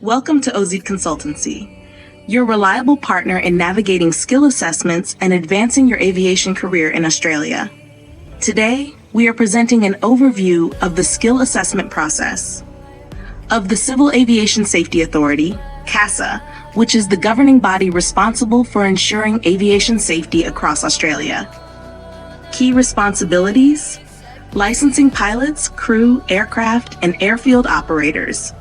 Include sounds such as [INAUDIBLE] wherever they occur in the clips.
Welcome to 𝗖𝗄𝗃 Consultancy, your reliable partner in navigating skill assessments and advancing your aviation career in Australia. Today, we are presenting an overview of the skill assessment process of the Civil Aviation Safety Authority, CASA, which is the governing body responsible for ensuring aviation safety across Australia. Key responsibilities: licensing pilots, crew, aircraft, and airfield operators,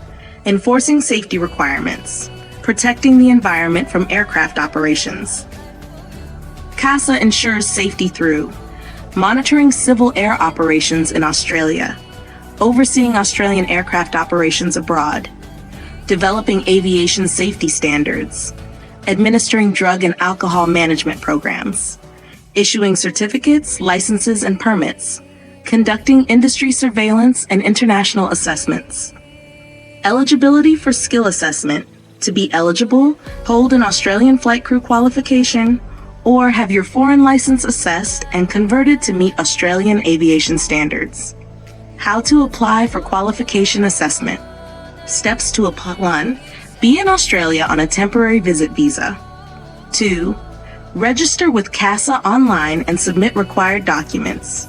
enforcing safety requirements, protecting the environment from aircraft operations. CASA ensures safety through monitoring civil air operations in Australia, overseeing Australian aircraft operations abroad, developing aviation safety standards, administering drug and alcohol management programs, issuing certificates, licenses, and permits, conducting industry surveillance and international assessments. Eligibility for skill assessment: to be eligible, hold an Australian flight crew qualification, or have your foreign license assessed and converted to meet Australian aviation standards. How to apply for qualification assessment. Steps to apply: 1. Be in Australia on a temporary visit visa. 2. Register with CASA online and submit required documents.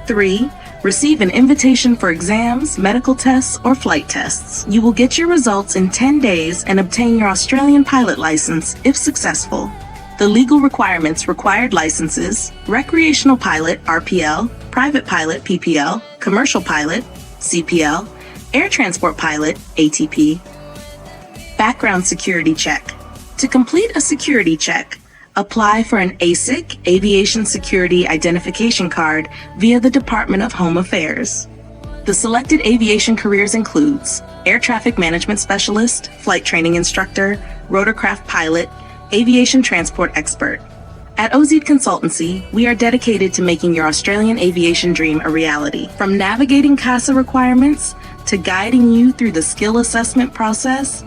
3. Receive an invitation for exams, medical tests, or flight tests. You will get your results in 10 days and obtain your Australian pilot license if successful. The legal requirements: required licenses, recreational pilot (RPL), private pilot, [LAUGHS] commercial pilot (CPL), air transport pilot (ATP). Background security check. To complete a security check, apply for an ASIC, Aviation Security Identification Card, via the Department of Home Affairs. The selected aviation careers includes air traffic management specialist, flight training instructor, rotorcraft pilot, aviation transport expert. At 𝗖𝗄𝗃 Consultancy, we are dedicated to making your Australian aviation dream a reality. From navigating CASA requirements to guiding you through the skill assessment process,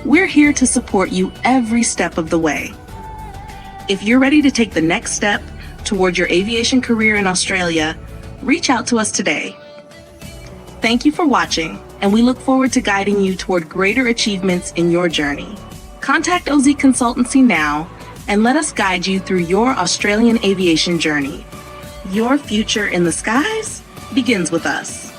we're here to support you every step of the way. If you're ready to take the next step toward your aviation career in Australia, reach out to us today. Thank you for watching, and we look forward to guiding you toward greater achievements in your journey. Contact 𝗖𝗄𝗃 Consultancy now and let us guide you through your Australian aviation journey. Your future in the skies begins with us.